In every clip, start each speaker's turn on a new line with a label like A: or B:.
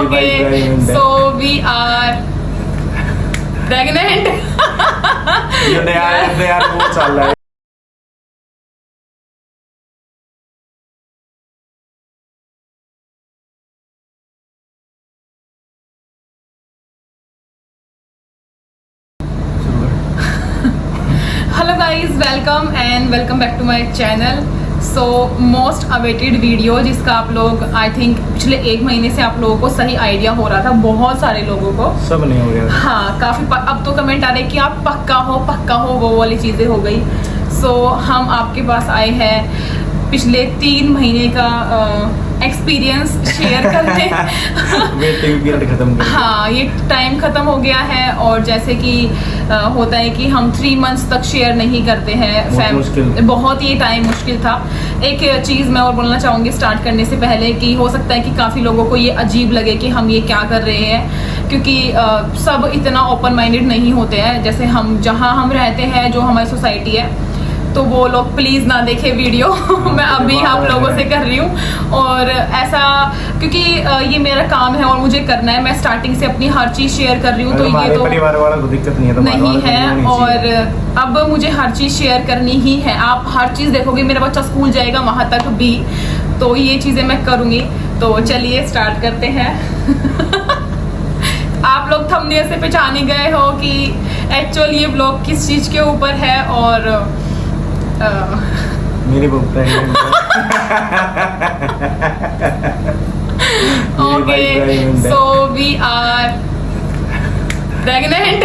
A: Okay, so we are pregnant.
B: ये नया वो चल रहा है।
A: Hello guys, welcome back to my channel. So most awaited video जिसका आप लोग आई थिंक पिछले 1 महीने से आप लोगों को सही आइडिया हो रहा था, बहुत सारे लोगों को।
B: सब नहीं हो गया।
A: हाँ, काफ़ी अब तो कमेंट आ रहे कि आप पक्का हो, वो वाली चीज़ें हो गई। सो हम आपके पास आए हैं पिछले 3 महीने का एक्सपीरियंस शेयर करने।
B: वेटिंग पीरियड खत्म कर।
A: हाँ, ये टाइम ख़त्म हो गया है और जैसे कि होता है कि हम 3 मंथ्स तक शेयर नहीं करते हैं। बहुत ये टाइम मुश्किल था। एक चीज़ मैं और बोलना चाहूँगी स्टार्ट करने से पहले कि हो सकता है कि काफ़ी लोगों को ये अजीब लगे कि हम ये क्या कर रहे हैं, क्योंकि सब इतना ओपन माइंडेड नहीं होते हैं। जैसे हम जहाँ हम रहते हैं, जो हमारी सोसाइटी है, तो वो लोग प्लीज़ ना देखे वीडियो। मैं अभी आप लोगों से कर रही हूँ और ऐसा क्योंकि ये मेरा काम है और मुझे करना है। मैं स्टार्टिंग से अपनी हर चीज़ शेयर कर रही हूँ, तो ये तो
B: परिवार वाला को दिक्कत नहीं
A: है और अब मुझे हर चीज़ शेयर करनी ही है। आप हर चीज़ देखोगे, मेरा बच्चा स्कूल जाएगा वहाँ तक भी, तो ये चीज़ें मैं करूँगी। तो चलिए स्टार्ट करते हैं। आप लोग थंबनेल से पहचान ही गए हो कि एक्चुअली ये ब्लॉग किस चीज़ के ऊपर है और
B: मेरी बुक है।
A: Okay, so we are pregnant.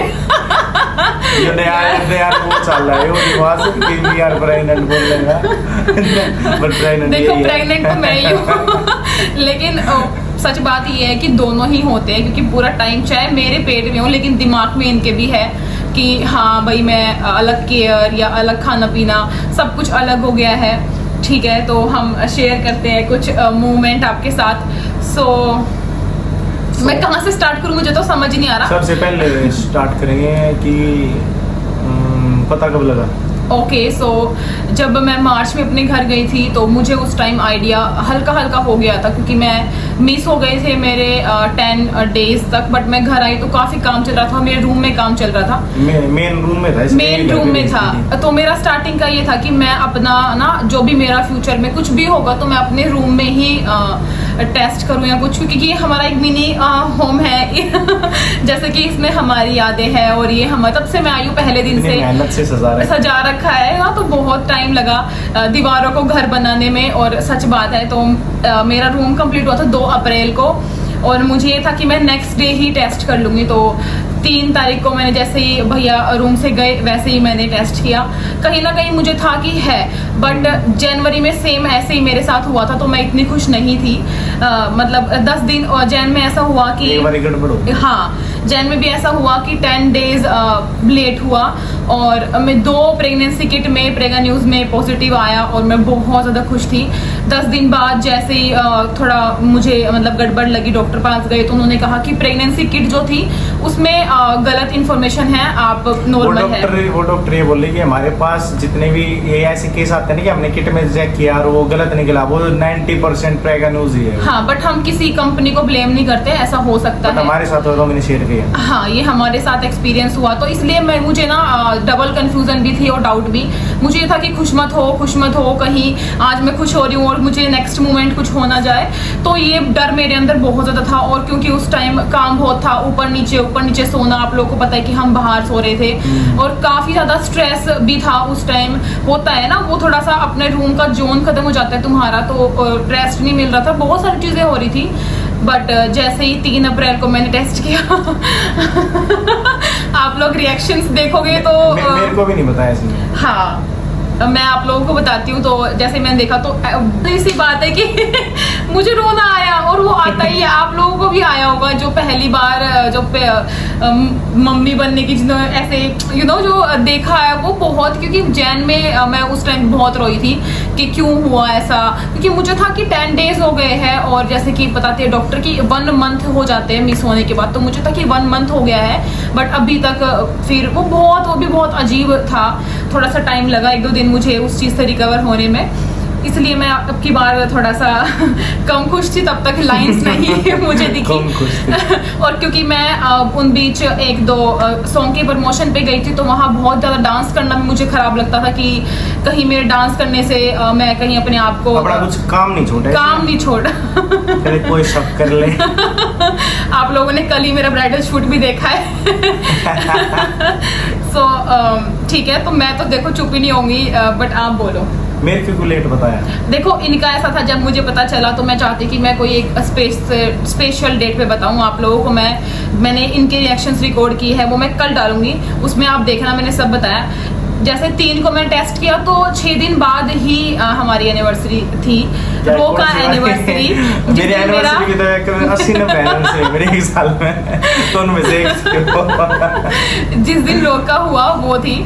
B: ये नया वो चल रहा है, वो रिवाज है कि वी आर प्रेग्नेंट बोल लेगा। बट प्रेग्नेंट
A: देखो, प्रेग्नेंट तो मैं ही हूँ। लेकिन सच बात ये है कि दोनों ही होते हैं, क्योंकि पूरा टाइम चाहे मेरे पेट में हो लेकिन दिमाग में इनके भी है कि हाँ भाई मैं अलग केयर या अलग खाना पीना सब कुछ अलग हो गया है। ठीक है, तो हम शेयर करते हैं कुछ मूवमेंट आपके साथ। सो मैं कहाँ से स्टार्ट करूँ, मुझे तो समझ ही नहीं आ रहा।
B: सबसे पहले स्टार्ट करेंगे कि पता कब लगा।
A: ओके, सो जब मैं मार्च में अपने घर गई थी तो मुझे उस टाइम आइडिया हल्का हो गया था, क्योंकि मैं मिस हो गए थे मेरे 10 डेज तक। बट मैं घर आई तो काफ़ी काम चल रहा था, मेरे रूम में काम चल रहा था।
B: मेन रूम में था।
A: तो मेरा स्टार्टिंग का ये था कि मैं अपना ना जो भी मेरा फ्यूचर में कुछ भी होगा तो मैं अपने रूम में ही टेस्ट करूँ या कुछ, क्योंकि ये हमारा एक मिनी होम है। जैसे कि इसमें हमारी यादें हैं और ये हम तब से मैं आई हूँ पहले दिन से सजा रखा है। हाँ, तो बहुत टाइम लगा दीवारों को घर बनाने में और सच बात है। तो मेरा रूम कंप्लीट हुआ था 2 अप्रैल को और मुझे ये था कि मैं नेक्स्ट डे ही टेस्ट कर लूँगी। तो 3 तारीख को मैंने जैसे ही भैया रूम से गए वैसे ही मैंने टेस्ट किया। कहीं ना कहीं मुझे था कि है, बट जनवरी में सेम ऐसे ही मेरे साथ हुआ था, तो मैं इतनी खुश नहीं थी। मतलब 10 दिन जैन में ऐसा हुआ कि हाँ, जैन में भी ऐसा हुआ कि 10 डेज लेट हुआ और मैं 2 प्रेगनेंसी किट में प्रेगा न्यूज़ में पॉजिटिव आया और मैं बहुत ज़्यादा खुश थी। 10 दिन बाद जैसे ही थोड़ा मुझे मतलब गड़बड़ लगी, डॉक्टर पास गए तो उन्होंने कहा कि प्रेगनेंसी किट जो थी उसमें गलत इन्फॉर्मेशन है, आप नॉर्मल है।
B: वो डॉक्टर ये बोले कि हमारे पास जितने भी ये ऐसे केस आते हैं कि हमने किट में चेक किया और वो गलत निकला, वो 90% प्रेगा न्यूज़ ही है।
A: हाँ, बट हम किसी कंपनी को ब्लेम नहीं करते, ऐसा हो सकता है।
B: हमारे साथ मैंने शेयर किया।
A: हाँ, ये हमारे साथ एक्सपीरियंस हुआ, तो इसलिए मुझे ना डबल कंफ्यूजन भी थी और डाउट भी। मुझे ये था कि खुश मत हो कहीं आज मैं खुश हो रही हूँ और मुझे नेक्स्ट मोमेंट कुछ हो ना जाए। तो ये डर मेरे अंदर बहुत ज़्यादा था और क्योंकि उस टाइम काम बहुत था, ऊपर नीचे सोना, आप लोगों को पता है कि हम बाहर सो रहे थे और काफ़ी ज़्यादा स्ट्रेस भी था उस टाइम। होता है ना, वो थोड़ा सा अपने रूम का जोन खत्म हो जाता है तुम्हारा, तो रेस्ट नहीं मिल रहा था, बहुत सारी चीज़ें हो रही थी। बट जैसे ही 3 अप्रैल को मैंने टेस्ट किया आप लोग रिएक्शंस देखोगे तो
B: मेरे को भी नहीं बताया इसने।
A: हाँ, मैं आप लोगों को बताती हूँ। तो जैसे मैंने देखा तो इसी बात है कि मुझे रोना आया और वो आता ही है, आप लोगों को भी आया होगा जो पहली बार जो मम्मी बनने की जिन्होंने ऐसे जो देखा है वो बहुत, क्योंकि जैन में मैं उस टाइम बहुत रोई थी कि क्यों हुआ ऐसा, क्योंकि मुझे था कि 10 डेज हो गए हैं और जैसे कि बताते हैं डॉक्टर की 1 मंथ हो जाते हैं मिस होने के बाद, तो मुझे था कि 1 मंथ हो गया है बट अभी तक फिर वो भी बहुत अजीब था। थोड़ा सा टाइम लगा, 1-2 दिन मुझे उस चीज़ से रिकवर होने में। इसलिए मैं अब की बार थोड़ा सा कम खुश थी, तब तक लाइंस नहीं मुझे दिखी।
B: कम खुश थी।
A: और क्योंकि मैं उन बीच एक दो सॉन्ग के प्रमोशन पे गई थी, तो वहाँ बहुत ज़्यादा डांस करना भी मुझे खराब लगता था कि कहीं मेरे डांस करने से मैं कहीं अपने आप को
B: अपना कुछ काम नहीं छोड़ा,
A: काम नहीं छोड़ा।
B: कहीं कोई शक कर ले।
A: आप लोगों ने कल ही मेरा ब्राइडल शूट भी देखा है। सो ठीक है, तो मैं तो देखो चुप ही नहीं होंगी, बट आप बोलो।
B: मेरे क्यों लेट बताया?
A: देखो इनका ऐसा था, जब मुझे पता चला तो मैं चाहती कि मैं कोई एक स्पेशल डेट पे बताऊं आप लोगों को। मैंने इनके रिएक्शंस रिकॉर्ड की है, वो मैं कल डालूंगी, उसमें आप देखना मैंने सब बताया। जैसे 3 को मैं टेस्ट किया तो 6 दिन बाद ही हमारी एनिवर्सरी थी, रो का एनिवर्सरी।
B: मेरी एनिवर्सरी की तो 80-90 एनिवर्सरी मेरे एक साल में, तो उनमें से एक
A: जिस दिन रो का हुआ वो थी।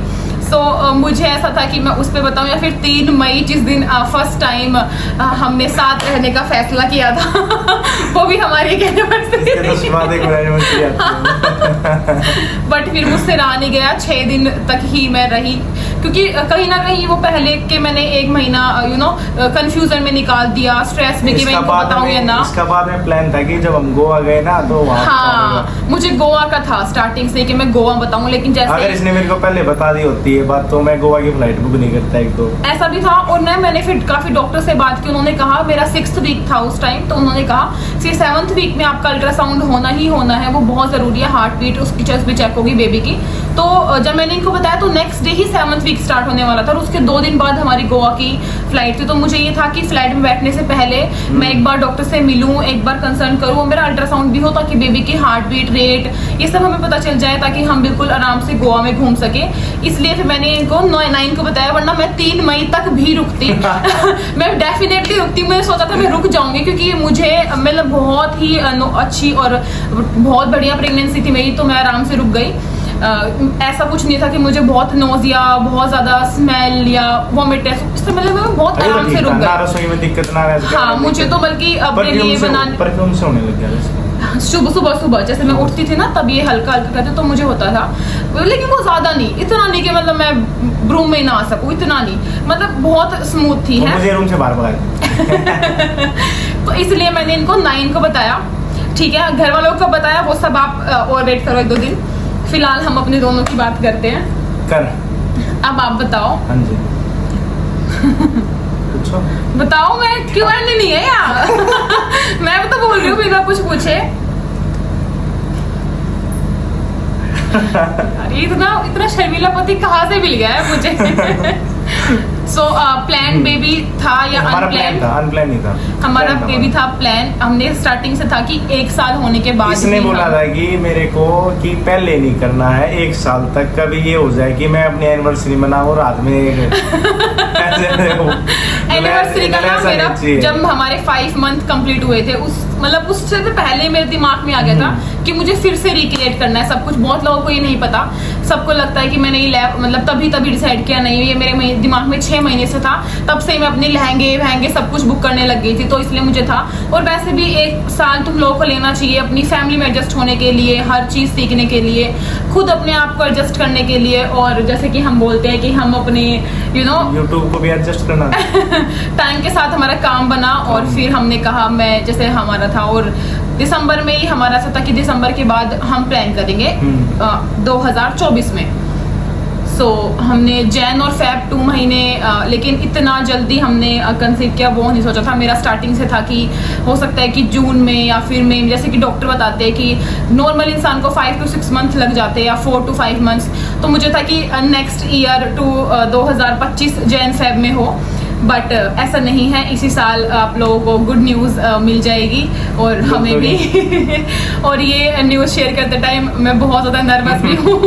A: सो मुझे ऐसा था कि मैं उस पर बताऊं, या फिर 3 मई जिस दिन फर्स्ट टाइम हमने साथ रहने का फैसला किया था। वो भी हमारी एक एनिवर्सरी। बट फिर मुझसे रहा नहीं गया, 6 दिन तक ही मैं रही, क्योंकि कहीं ना कहीं वो पहले के मैंने 1 महीना कंफ्यूजन में निकाल दिया, स्ट्रेस में कि मैं इनको बताऊं या ना।
B: इसका बाद में प्लान था कि जब हम गोवा गए ना तो
A: हाँ, मुझे गोवा का था स्टार्टिंग से कि मैं गोवा बताऊं, लेकिन जैसे
B: अगर इसने मेरे को पहले बता दी होती है बात तो मैं गोवा की फ्लाइट बुक नहीं करता। एक तो
A: ऐसा भी था, और मैंने फिर काफी डॉक्टर से बात की, उन्होंने कहा, मेरा 6th वीक था उस टाइम, तो उन्होंने कहा 7th वीक में आपका अल्ट्रासाउंड होना ही होना है, वो बहुत जरूरी है, हार्ट बीट उसकी चेस्ट भी चेक होगी बेबी की। तो जब मैंने इनको बताया तो नेक्स्ट डे ही 7th वीक स्टार्ट होने वाला था, और उसके 2 दिन बाद हमारी गोवा की फ्लाइट थी। तो मुझे ये था कि फ्लाइट में बैठने से पहले मैं एक बार डॉक्टर से मिलूं, एक बार कंसल्ट करूं, मेरा अल्ट्रासाउंड भी हो ताकि बेबी की हार्ट बीट, रेट, ये सब हमें पता चल जाए, ताकि हम बिल्कुल आराम से गोवा में घूम सके। इसलिए फिर मैंने इनको 9 को बताया, वरना मैं 3 मई तक भी रुकती। मैं डेफिनेटली रुकती, मैंने सोचा था मैं रुक जाऊंगी, क्योंकि मुझे मतलब बहुत ही अच्छी और बहुत बढ़िया प्रेगनेंसी थी मेरी, तो मैं आराम से रुक गई। ऐसा कुछ नहीं था कि मुझे बहुत नोजिया, बहुत ज्यादा स्मेल या वॉमिट, इससे मतलब मैं बहुत आराम से रुक गई।
B: रसोई में दिक्कत ना रहे।
A: हाँ, मुझे तो बल्कि अपने लिए बनाने
B: परफ्यूम से होने लग गया
A: सुबह जैसे मैं उठती थी ना, तब ये हल्का हल्का कहते तो मुझे होता था, लेकिन वो ज्यादा नहीं, इतना नहीं कि मतलब मैं रूम में ही ना आ सकूं, इतना नहीं, मतलब बहुत स्मूथ थी है।
B: मुझे रूम से बाहर भगा।
A: तो इसलिए मैंने इनको 9 को बताया, ठीक है। घर वालों को बताया, वो सब आप और वेट करो 1-2 दिन। फिलहाल हम अपने दोनों की बात करते हैं। अब आप बताओ।
B: हाँ जी।
A: बताओ, मैं क्यों नहीं है यार। मैं तो बोल रही हूँ बिना कुछ पूछे। अरे इतना शर्मीला पति कहाँ से मिल गया है मुझे। सो प्लान बेबी था या अनप्लान?
B: अनप्लान ही था
A: हमारा बेबी था प्लान। हमने स्टार्टिंग से था कि 1 साल होने के बाद
B: इसने बोला था कि मेरे को कि पहले नहीं करना है 1 साल तक, कभी ये हो जाए कि मैं अपनी एनिवर्सरी मनाऊं रात में।
A: एनिवर्सरी का ना मेरा जब हमारे 5 मंथ कंप्लीट हुए थे, उससे तो पहले मेरे दिमाग में आ गया था कि मुझे फिर से रिक्रिएट करना है सब कुछ। बहुत लोगों को ये नहीं पता, सबको लगता है कि मैंने ये मतलब तभी डिसाइड किया, नहीं ये मेरे दिमाग में 6 महीने से था, तब से मैं अपने लहंगे सब कुछ बुक करने लग गई थी, तो इसलिए मुझे था। और वैसे भी 1 साल तुम लोगों को लेना चाहिए अपनी फैमिली में एडजस्ट होने के लिए, हर चीज सीखने के लिए, खुद अपने आप को एडजस्ट करने के लिए, और जैसे कि हम बोलते हैं कि हम अपने
B: यूट्यूब को भी एडजस्ट करना।
A: टाइम के साथ हमारा काम बना, और फिर हमने कहा मैं जैसे हमारा था, और दिसंबर में ही हमारा ऐसा था कि दिसंबर के बाद हम प्लान करेंगे 2024 में। सो हमने जैन और फेब 2 महीने, लेकिन इतना जल्दी हमने कंसीव किया वो नहीं सोचा था। मेरा स्टार्टिंग से था कि हो सकता है कि जून में या फिर मई में, जैसे कि डॉक्टर बताते हैं कि नॉर्मल इंसान को 5 to 6 मंथ लग जाते हैं, या 4 to 5 मंथ्स। तो मुझे था कि नेक्स्ट ईयर 2025 जैन फेब में हो, बट ऐसा नहीं है। इसी साल आप लोगों को गुड न्यूज़ मिल जाएगी, और हमें भी। और ये न्यूज़ शेयर करते टाइम मैं बहुत ज़्यादा नर्वस भी हूँ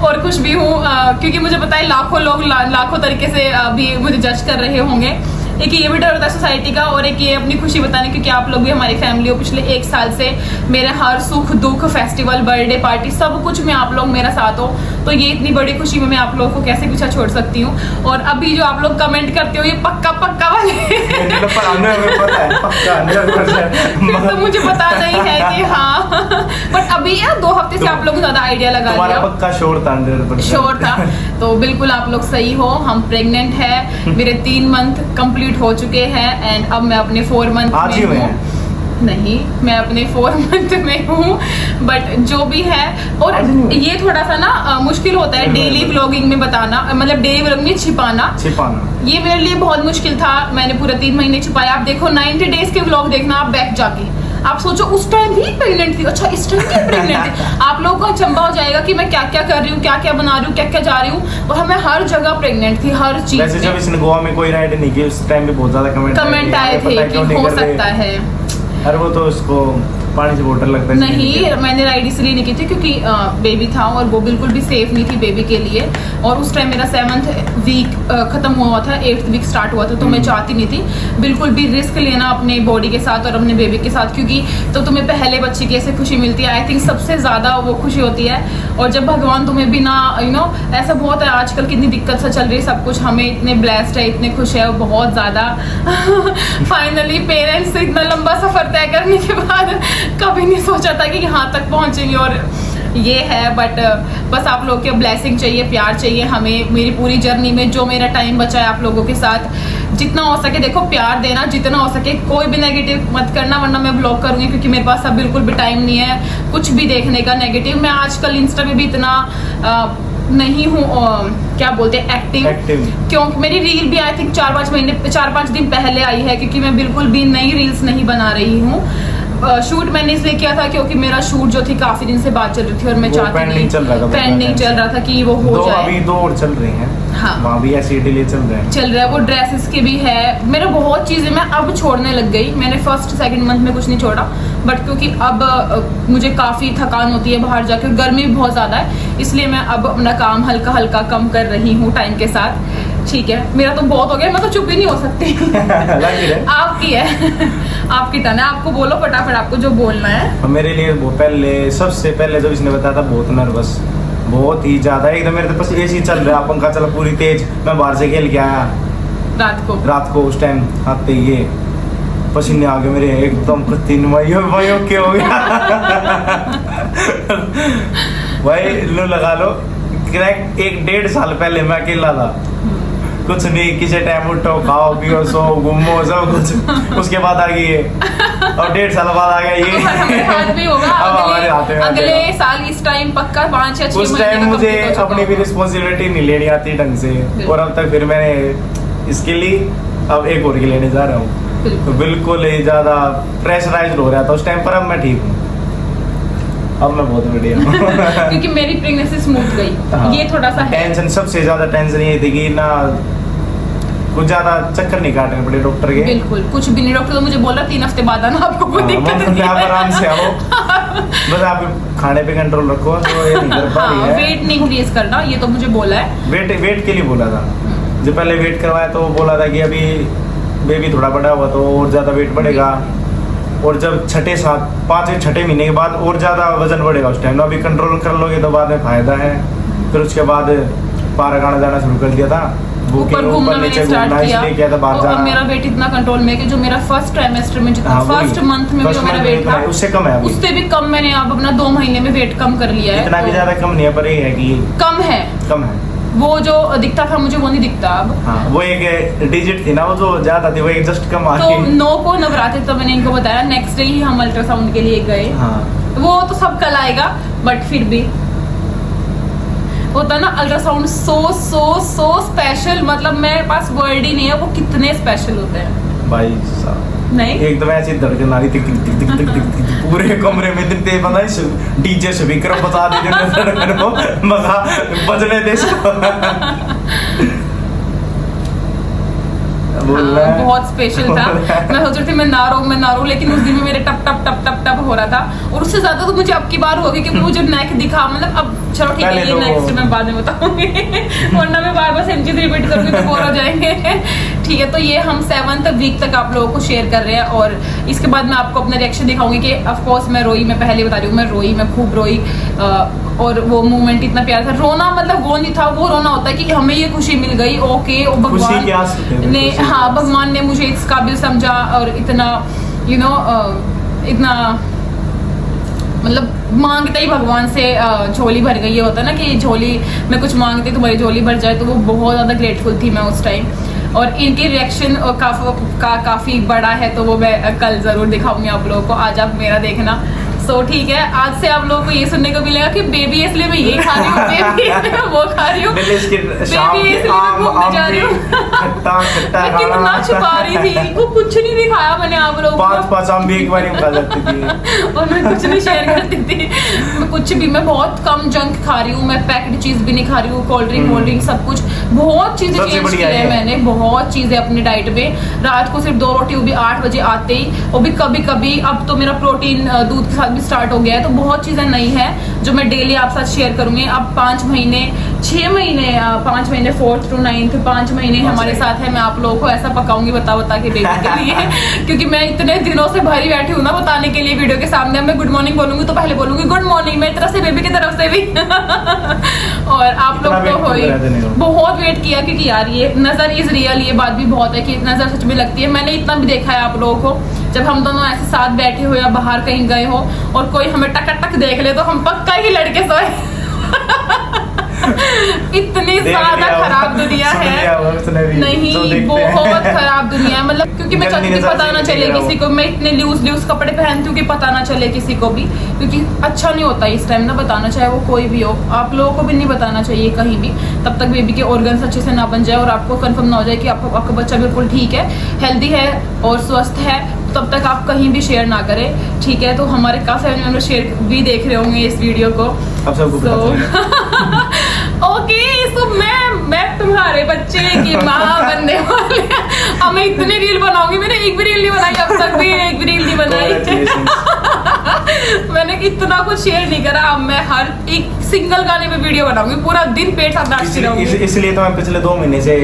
A: और खुश भी हूँ, क्योंकि मुझे पता है लाखों लोग लाखों तरीके से अभी मुझे जज कर रहे होंगे। एक ये भी डर होता है सोसाइटी का, और एक ये अपनी खुशी बताने, क्योंकि आप लोग भी हमारी फैमिली हो। पिछले 1 साल से मेरे हर सुख दुख, फेस्टिवल, बर्थडे पार्टी, सब कुछ में आप लोग मेरा साथ हो, तो ये इतनी बड़ी खुशी में मैं आप लोगों को कैसे पीछा छोड़ सकती हूँ। और अभी जो आप लोग कमेंट करते हो ये पक्का वाले तो मुझे पता नहीं है कि हाँ, बट अभी अभी 2 हफ्ते से आप लोग ज्यादा आइडिया लगा
B: तुम्हारा
A: लिया।
B: पक्का शोर था 100%।
A: श्योर था। तो बिल्कुल आप लोग सही हो, हम प्रेग्नेंट है, मेरे 3 मंथ कंप्लीट हो चुके हैं एंड अब मैं अपने 4 मंथ
B: आज ही
A: में
B: हुए
A: हूँ। नहीं, मैं अपने 4 मंथ में हूँ, बट जो भी है। और
B: आज नहीं हुए?
A: ये थोड़ा सा ना मुश्किल होता है डेली व्लॉगिंग में बताना, मतलब डेली व्लॉग में छिपाना। ये मेरे लिए बहुत मुश्किल था, मैंने पूरे 3 महीने छिपाया। आप देखो 90 डेज के व्लॉग देखना आप बैक जाके, आप सोचो उस टाइम भी प्रेग्नेंट थी, अच्छा इस टाइम भी प्रेग्नेंट थी। आप लोगों को अचंबा हो जाएगा कि मैं क्या क्या कर रही हूँ, क्या क्या बना रही हूँ, क्या क्या जा रही हूँ। और हमें हर जगह प्रेग्नेंट थी, हर चीज।
B: वैसे जब इसने गोवा में कोई राइड नहीं की उस टाइम भी बहुत ज्यादा
A: कमेंट आए थे कि हो सकता है।
B: अरे वो तो उसको पानी से बोतल लगता है।
A: नहीं, मैंने राइड इसलिए नहीं की थी क्योंकि बेबी था और वो बिल्कुल भी सेफ नहीं थी बेबी के लिए। और उस टाइम मेरा 7th वीक खत्म हुआ था, 8th वीक स्टार्ट हुआ था, तो मैं चाहती नहीं थी बिल्कुल भी रिस्क लेना अपने बॉडी के साथ और अपने बेबी के साथ, क्योंकि तो तुम्हें पहले बच्चे की ऐसे खुशी मिलती है, आई थिंक सबसे ज्यादा वो खुशी होती है। और जब भगवान तुम्हें बिना ऐसा बहुत है आजकल कितनी दिक्कत से चल रही है सब कुछ, हमें इतने ब्लेस्ड है, इतने खुश है बहुत ज्यादा। फाइनली पेरेंट्स से इतना लंबा सफर तय करने के बाद कभी नहीं सोचा था कि यहाँ तक पहुंचेंगे, और ये है। बट बस आप लोग के ब्लेसिंग चाहिए, प्यार चाहिए हमें मेरी पूरी जर्नी में। जो मेरा टाइम बचा है आप लोगों के साथ, जितना हो सके देखो प्यार देना, जितना हो सके कोई भी नेगेटिव मत करना, वरना मैं ब्लॉक करूंगी, क्योंकि मेरे पास अब बिल्कुल भी टाइम नहीं है कुछ भी देखने का नेगेटिव। मैं आजकल इंस्टा में भी इतना नहीं हूँ क्या बोलते हैं एक्टिव, क्योंकि मेरी रील भी आई थिंक 4-5 दिन पहले आई है, क्योंकि मैं बिल्कुल भी नई रील्स नहीं बना रही हूँ। शूट मैंने इसलिए किया था क्योंकि मेरा शूट जो थी काफी दिन से बात चल रही थी और मैं चाहती
B: पेंडिंग चल
A: रहा था कि वो हो जाए।
B: अभी 2 और चल रही हैं।
A: हाँ,
B: वहाँ भी ऐसे डिले चल रहा है।
A: वो ड्रेसेस की भी है, मेरा बहुत चीजें मैं अब छोड़ने लग गई। मैंने 1st-2nd मंथ में कुछ नहीं छोड़ा, बट क्योंकि अब मुझे काफी थकान होती है बाहर जाकर, गर्मी भी बहुत ज्यादा है, इसलिए मैं अब अपना काम हल्का हल्का कम कर रही हूँ टाइम के साथ। ठीक है, मेरा तो बहुत हो गया, मैं तो चुप ही नहीं हो सकती। आपकी है, आपकी टर्न है, आपको बोलो फटाफट, आपको जो बोलना है।
B: मेरे लिए वो सबसे पहले जब इसने बताया था बहुत नर्वस, बहुत ही ज्यादा। एकदम मेरे तो बस एसी चल रहा, पंखा चला पूरी तेज। मैं बाहर से खेल के आया रात को उस टाइम आते ही ये पसीने आ गए मेरे एकदम। 3 महीने के हो गया भाई, लो लगा लो करेक्ट। 1-1.5 साल पहले मैं अकेला था, कुछ नहीं, किसी टाइम उठो खाओ पियो सो घूमो सब कुछ। उसके बाद आ गई ये, और 1.5 साल बाद आ गया ये।
A: हमारे हाथ भी होगा
B: अब हमारे हाथ में
A: अगले साल इस टाइम पक्का 5 या 6
B: उस टाइम मुझे अपनी भी रिस्पॉन्सिबिलिटी नहीं लेनी आती ढंग से, और अब तक फिर मैंने इसके लिए अब एक और की लेने जा रहा हूँ, तो बिल्कुल ही ज्यादा प्रेशराइज्ड हो रहा था उस टाइम पर। अब मैं ठीक हूँ, अब मैं बहुत बढ़िया हूँ।
A: क्योंकि मेरी प्रेगनेंसी स्मूथ गई।
B: हाँ,
A: ये थोड़ा सा
B: टेंशन, सबसे ज्यादा टेंशन ये थी कि ना कुछ ज्यादा चक्कर नहीं काटने पड़े डॉक्टर के।
A: बिल्कुल कुछ भी नहीं, डॉक्टर तो मुझे बोला 3 हफ्ते बाद आना, आपको कोई दिक्कत नहीं
B: है, आप आराम से आओ, बस आप खाने पे कंट्रोल रखो, तो ये नहीं कर पा रही है।
A: वेट नहीं इंक्रीज करना, ये तो मुझे बोला है।
B: वेट के लिए बोला था, जब पहले वेट करवाया तो बोला था कि अभी बेबी थोड़ा बड़ा हुआ तो और ज्यादा वेट बढ़ेगा, और जब 5-6 महीने के बाद और ज्यादा वजन बढ़ेगा उस टाइम। तो अभी कंट्रोल कर लोगे तो बाद में फायदा है। फिर उसके बाद पार्क आना जाना शुरू कर दिया था,
A: ऊपर घूमना मैंने स्टार्ट
B: किया था बाहर जाना।
A: और मेरा वेट इतना कंट्रोल में है कि जो मेरा 1st ट्राइमेस्टर में जितना 1st मंथ में जो मेरा वेट था
B: उससे कम है,
A: उससे भी कम। मैंने अब अपना 2 महीने में वेट कम कर लिया है।
B: इतना भी ज्यादा कम नहीं है, पर ये है कि
A: कम है। वो जो दिखता था मुझे वो नहीं दिखता अब।
B: हाँ, वो एक डिजिट थी ना, वो जो ज्यादा थी वो एक जस्ट कम आ
A: तो 9 को नवरात्रि तो मैंने इनको बताया, नेक्स्ट डे ही हम अल्ट्रासाउंड के लिए गए।
B: हाँ,
A: वो तो सब कल आएगा, बट फिर भी होता ना अल्ट्रासाउंड सो स्पेशल, मतलब मेरे पास वर्ड ही नहीं है वो कितने स्पेशल होते हैं भाई
B: साहब।
A: नहीं
B: एकदम ऐसी धड़कन आ रही थी, टिक टिक टिक टिक टिक टिक, पूरे कमरे में दिखते पता नहीं डीजे स्पीकर बता दीजिए धड़कन को, मजा बजने दे
A: बहुत स्पेशल था। मैं सोच रही थी मैं ना रहूं, लेकिन उस दिन में मेरे टप टप टप टप टप हो रहा था, और उससे ज्यादा तो मुझे अब की बार होगी क्योंकि मुझे नेक दिखा, मतलब अब चलो ठीक है, ये नेक्स्ट मैं बाद में बताऊंगी वरना मैं बार बार सेम चीज रिपीट करूंगी तो बोर हो जाएंगे। ठीक है, तो ये हम 7th वीक तक आप लोगों को शेयर कर रहे हैं, और इसके बाद मैं आपको अपना रिएक्शन दिखाऊंगी कि ऑफ कोर्स मैं रोई, मैं पहले बता रही हूँ मैं खूब रोई, और वो मोमेंट इतना प्यारा था। रोना मतलब वो नहीं था, वो रोना होता है कि हमें ये खुशी मिल गई, ओके, और भगवान ने, हाँ, भगवान ने मुझे इस काबिल समझा, और इतना इतना मतलब मांगते ही भगवान से झोली भर गई। ये होता है ना कि झोली में कुछ मांगते तुम्हारी झोली भर जाए, तो वो बहुत ज़्यादा ग्रेटफुल थी मैं उस टाइम। और इनकी रिएक्शन काफ़ी बड़ा है, तो वो मैं कल ज़रूर दिखाऊंगी आप लोगों को, आज आप मेरा देखना। सो ठीक है, आज से आप लोगों को ये सुनने को मिलेगा कि बेबी इसलिए मैं ये खा रही हूँ, बेबी इसलिए मैं वो खा रही हूँ, बेबी इसलिए मैं घूमने जा रही हूँ। मैं कितना छुपा रही थी, वो कुछ नहीं दिखाया मैंने आप लोगों को।
B: 5 आम भी एक बार ही खा जाती थी
A: और मैं कुछ नहीं शेयर करती थी, मैं कुछ भी, मैं बहुत कम जंक खा रही हूँ, मैं पैक्ड चीज भी नहीं खा रही हूँ, कोल्ड ड्रिंक सब कुछ, बहुत चीजें चेंज की है मैंने, बहुत चीजें अपनी डाइट में। रात को सिर्फ 2 रोटी, वो भी 8 बजे आते ही, वो भी कभी कभी। अब तो मेरा प्रोटीन दूध के साथ स्टार्ट हो गया है, तो बहुत चीजें नई हैं जो मैं डेली आप साथ शेयर करूंगी। अब 5 महीने 6 महीने 5 महीने 4th to 9th 5 महीने हमारे साथ है। मैं आप लोगों को ऐसा पकाऊंगी बता के बेबी के लिए क्योंकि मैं इतने दिनों से भरी बैठी हूँ ना बताने के लिए वीडियो के सामने। मैं गुड मॉर्निंग बोलूंगी तो पहले बोलूंगी गुड मॉर्निंग मेरी तरफ से, बेबी की तरफ से भी और आप लोग तो हो ही बहुत वेट किया, क्योंकि यार ये नजर इज रियल, ये बात भी बहुत है कि नजर सच में लगती है। मैंने इतना भी देखा है आप लोगों को, जब हम दोनों ऐसे साथ बैठे हो या बाहर कहीं गए हो और कोई हमें टक देख ले तो हम पक्का ही लड़के सोए इतनी ज्यादा खराब दुनिया है, नहीं बहुत खराब दुनिया है। मतलब क्योंकि मैं चाहती हूँ पता ना चले किसी को, मैं इतने लूज कपड़े पहनती हूँ कि पता ना चले किसी को भी, क्योंकि अच्छा नहीं होता इस टाइम ना बताना, चाहे वो कोई भी हो। आप लोगों को भी नहीं बताना चाहिए कहीं भी, तब तक बेबी के ऑर्गन्स अच्छे से ना बन जाए और आपको कंफर्म ना हो जाए कि आपका बच्चा बिल्कुल ठीक है, हेल्दी है और स्वस्थ है, तब तक आप कहीं भी शेयर ना करें, ठीक है। तो हमारे काफी फैमिली मेंबर शेयर भी देख रहे होंगे इस वीडियो को,
B: अब सबको
A: ओके। सो मैं तुम्हारे बच्चे की माँ बनने वाली, अब मैं इतनी रील बनाऊंगी, मैंने एक भी रील नहीं बनाई अब तक भी, एक भी रील नहीं बनाई मैंने इतना कुछ शेयर नहीं करा। अब मैं हर एक सिंगल गाने पे वीडियो बनाऊंगी, पूरा दिन पेट साथ नाचती रहूंगी।
B: इसलिए तो मैं पिछले 2 महीने से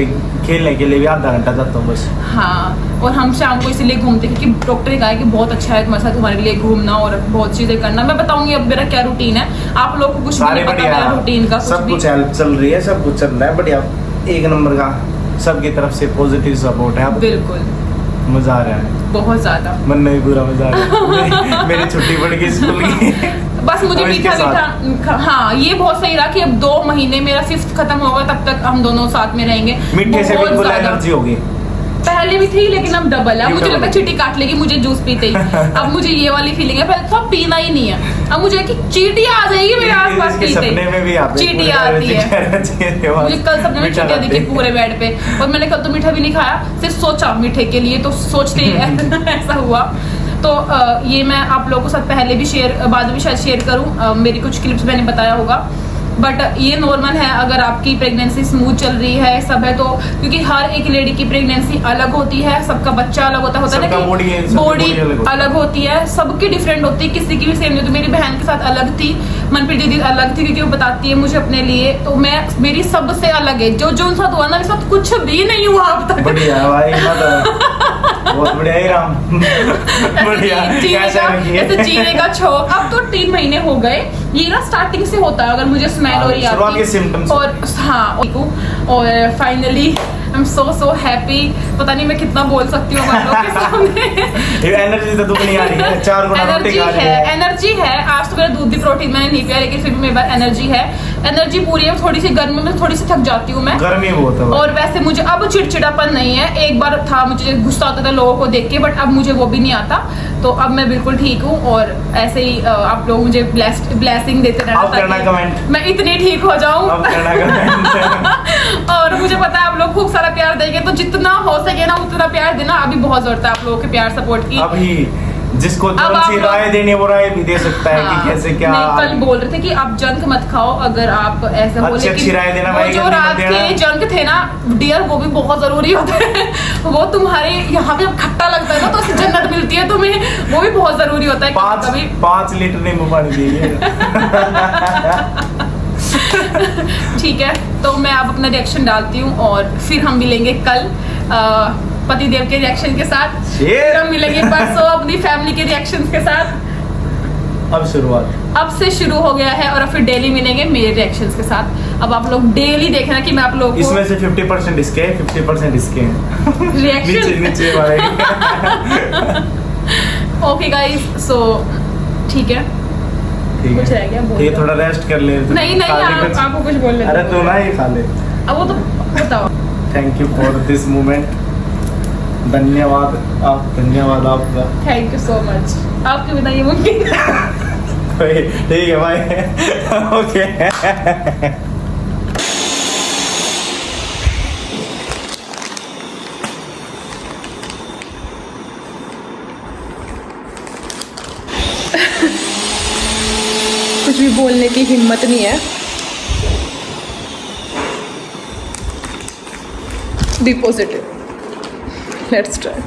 B: खेलने के लिए भी आधा घंटा जाता हूँ बस।
A: हाँ, और हम शाम को इसलिए घूमते क्योंकि डॉक्टर ने कहा है कि बहुत अच्छा है तुम्हारे साथ, तुम्हारे लिए घूमना और बहुत चीजें करना। मैं बताऊंगी अब मेरा क्या रूटीन है, आप लोग को कुछ नहीं पता मेरा रूटीन का,
B: सब कुछ हेल्प चल रही है, सब कुछ चल रहा है बढ़िया, एक नंबर का, सबकी तरफ से पॉजिटिव सपोर्ट है।
A: बिल्कुल
B: मजा आ रहा है
A: बहुत ज्यादा,
B: मन में भी पूरा मजा आ रहा है मेरी छुट्टी पड़ गई स्कूल की
A: बस मुझे मीठा हाँ ये बहुत सही रहा कि अब 2 महीने मेरा 5th खत्म होगा, तब तक हम दोनों साथ में रहेंगे।
B: मीठे से बिल्कुल एनर्जी होगी,
A: पहले भी थी लेकिन अब डबल है। मुझे लगता है चींटी काट लेगी मुझे जूस पीते ही, अब मुझे ये वाली फीलिंग है। पहले तो पीना ही नहीं है, अब मुझे कि चींटी आ जाएगी मेरे आसपास पीते,
B: सपने में भी
A: चींटी आती है। मुझे कल सपने में चींटियां दिखी पूरे बेड पे, और मैंने कल तो मीठा भी नहीं खाया, सिर्फ सोचा मीठे के लिए, तो सोचते ही ऐसा हुआ। तो ये मैं आप लोगों के साथ पहले भी शेयर, बाद में भी शायद शेयर करूँ, मेरी कुछ क्लिप्स मैंने बताया होगा, बट ये नॉर्मल है अगर आपकी प्रेगनेंसी स्मूथ चल रही है सब है तो, क्योंकि हर एक लेडी की प्रेगनेंसी अलग होती है, सबका बच्चा अलग होता है ना कि बॉडी अलग होती है, सबकी डिफरेंट होती है, किसी की भी सेम नहीं। तो मेरी बहन के साथ अलग थी, मनप्रीत दीदी अलग थी, क्योंकि वो बताती है मुझे अपने लिए, तो मैं मेरी सबसे अलग है। जो उन साथ हुआ ना, मेरे साथ कुछ भी नहीं हुआ अब तक।
B: बढ़िया भाई, बहुत बढ़िया ही राम बढ़िया।
A: ऐसे जीने का शौक, अब तो 3 महीने हो गए, ये ना स्टार्टिंग से होता है, अगर मुझे स्मेल हो रही है और हाँ, और finally I am so happy. पता नहीं मैं कितना बोल सकती हूँ आप लोगों के सामने
B: एनर्जी तो दुगनी आ रही है, 4 गुना रोटी खा रही है।
A: एनर्जी है, आज तो मेरा दूध भी प्रोटीन मैंने नहीं पिया, लेकिन फिर भी मेरे पास एनर्जी है, एनर्जी पूरी है। थोड़ी सी गर्मी में थोड़ी सी थक जाती हूँ मैं,
B: गर्मी बहुत है,
A: और वैसे मुझे अब चिड़चिड़ापन नहीं है। एक बार था मुझे गुस्सा आता था लोगों को देख के, बट अब मुझे वो भी नहीं आता, तो अब मैं बिल्कुल ठीक हूँ। और ऐसे ही आप लोग मुझे ब्लेसिंग देते रहना, मैं इतनी ठीक हो जाऊँ और मुझे पता है आप लोग खूब सारा प्यार देंगे, तो जितना हो सके ना उतना प्यार देना। अभी बहुत जरूरत है आप लोगों के प्यार सपोर्ट की।
B: अभी जिसको सी राय देनी है वो राय भी दे सकता है कि कैसे क्या।
A: कल बोल रहे थे कि आप जंक मत खाओ, अगर आप ऐसा बोले
B: अच्छी राय देना भाई।
A: जो रात के जंक थे ना डियर, वो भी बहुत जरूरी होते हैं वो तुम्हारे यहाँ पे खट्टा लगता है ना, तो जन्नत मिलती है तुम्हें, वो भी बहुत जरूरी होता है।
B: 5 लीटर नींबू पानी चाहिए
A: ठीक है, तो मैं अब अपना रिएक्शन डालती हूँ और फिर हम मिलेंगे कल पति देव के रिएक्शन के साथ, फिर हम मिलेंगे परसों अपनी फैमिली के रिएक्शन के साथ। अब से शुरू हो गया है, और फिर डेली मिलेंगे मेरे रिएक्शंस के साथ। अब आप लोग डेली देखना कि मैं आप लोगों को,
B: इसमें से 50% इसके है, 50% इसके हैं
A: रिएक्शन
B: नीचे वाले
A: ओके गाइस, सो ठीक है,
B: ठीक
A: कुछ
B: है।
A: रह गया बोल
B: ठीक है,
A: दो।
B: थोड़ा रेस्ट कर ले।
A: नहीं नहीं,
B: खा ले कुछ।
A: आपको कुछ बोल
B: अरे
A: लेते
B: तू ना ही खा ले।
A: अब वो तो बताओ।
B: Thank you for this moment. धन्यवाद आपका।
A: थैंक यू सो मच, आपके बिना ये मुमकिन
B: ठीक है भाई। ओके।
A: कुछ भी बोलने की हिम्मत नहीं है। Be positive, let's try.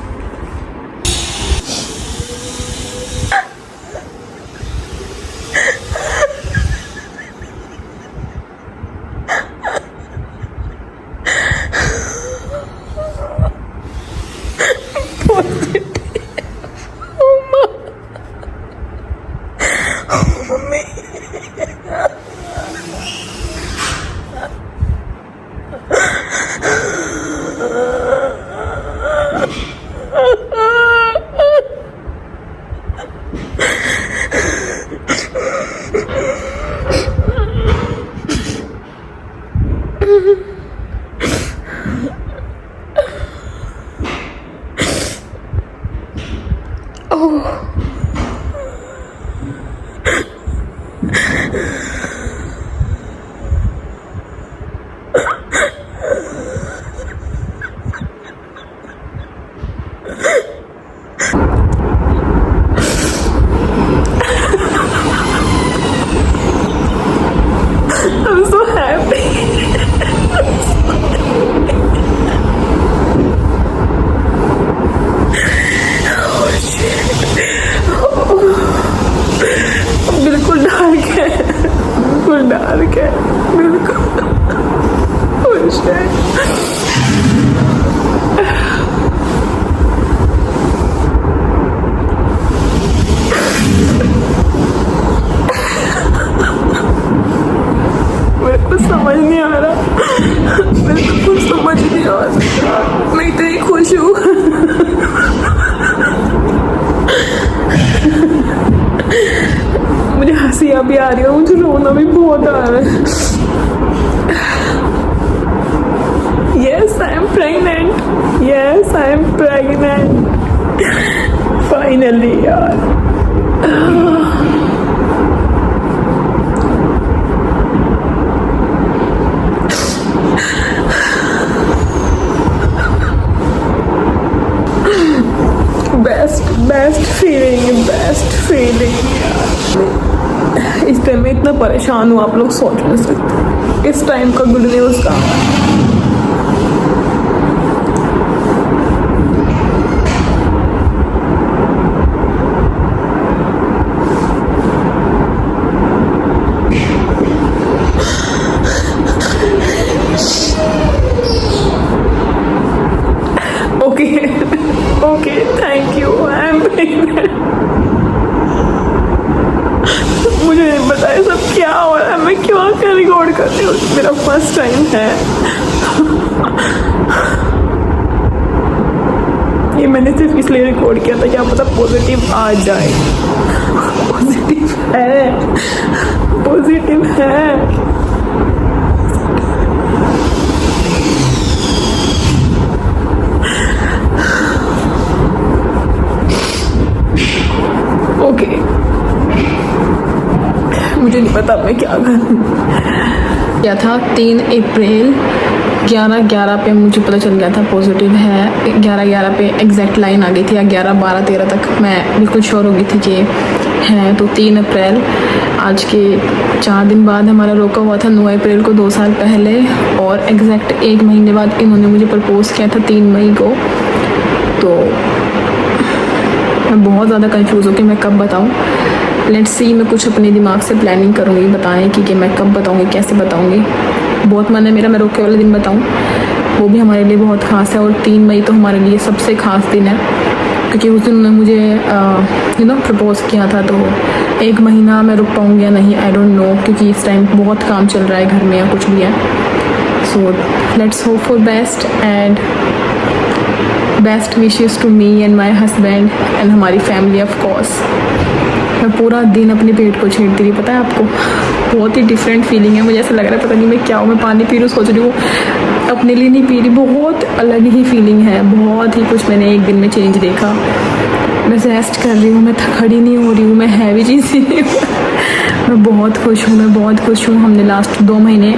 A: I'm so happy. बिल्कुल डार्क है, बिल्कुल डार्क है, बिल्कुल। Oh shit. मेरे को समझ नहीं आ रहा, मेरे को कुछ समझ नहीं आ रहा। मैं इतनी खुश हूँ। मुझे हंसी अभी आ रही है, मुझे रोना भी बहुत आ रहा है। Yes, I am pregnant. Yes, I am pregnant. Finally, यार। बेस्ट फीलिंग यार। इस टाइम में इतना परेशान हूँ, आप लोग सोच नहीं सकते। इस टाइम का गुड न्यूज़ का okay, thank you. I am pregnant. मुझे नहीं पता ये सब क्या हो रहा है, मैं क्यों क्या रिकॉर्ड कर रही हूँ। मेरा फर्स्ट टाइम है। ये मैंने सिर्फ इसलिए रिकॉर्ड किया था क्या पता पॉजिटिव आ जाए। पॉजिटिव है। ओके, मुझे नहीं पता मैं क्या करूँ। क्या था 3 अप्रैल 11:11 पे मुझे पता चल गया था पॉजिटिव है। 11:11 पे एग्जैक्ट लाइन आ गई थी, या 11:12 13 तक मैं बिल्कुल श्योर हो गई थी कि है। तो 3 अप्रैल, आज के 4 दिन बाद हमारा रोका हुआ था 9 अप्रैल को, 2 साल पहले। और एग्जैक्ट 1 महीने बाद इन्होंने मुझे प्रपोज किया था 3 मई को। तो मैं बहुत ज़्यादा कंफ्यूज हूँ कि मैं कब बताऊँ। लेट्स सी, मैं कुछ अपने दिमाग से प्लानिंग करूँगी बताने की कि मैं कब बताऊँगी, कैसे बताऊँगी। बहुत मन है मेरा, मैं रोके वाले दिन बताऊँ। वो भी हमारे लिए बहुत ख़ास है। और 3 मई तो हमारे लिए सबसे ख़ास दिन है, क्योंकि उस दिन उन्होंने मुझे प्रपोज किया था। तो 1 महीना मैं रुक पाऊँगी या नहीं, आई डोंट नो, क्योंकि इस टाइम बहुत काम चल रहा है घर में या कुछ भी है। So let's hope for best and best wishes to me and my husband and हमारी फैमिली ऑफ कोर्स।
C: मैं पूरा दिन अपने पेट को छेड़ती रही, पता है आपको। बहुत ही डिफरेंट फीलिंग है, मुझे ऐसा लग रहा है पता नहीं मैं क्या हूँ। मैं पानी पी रही हूँ, सोच रही हूँ अपने लिए नहीं पी रही, बहुत अलग ही फीलिंग है। बहुत ही कुछ मैंने एक दिन में चेंज देखा। मैं रेस्ट कर रही हूँ, मैं खड़ी नहीं हो रही हूँ, मैं हैवी चीज़ नहीं हूँ। मैं बहुत खुश हूँ, मैं बहुत खुश हूँ। हमने लास्ट 2 महीने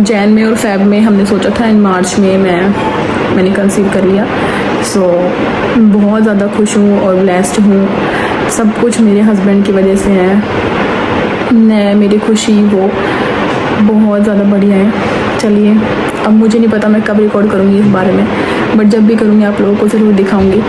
C: जैन में और फेब में हमने सोचा था, इन मार्च में मैंने कंसीव कर लिया। सो बहुत ज़्यादा खुश हूँ और ब्लेस्ड हूँ। सब कुछ मेरे हस्बैंड की वजह से है। मैं मेरी खुशी वो बहुत ज़्यादा बढ़िया है। चलिए, अब मुझे नहीं पता मैं कब रिकॉर्ड करूँगी इस बारे में, बट जब भी करूँगी आप लोगों को ज़रूर दिखाऊँगी।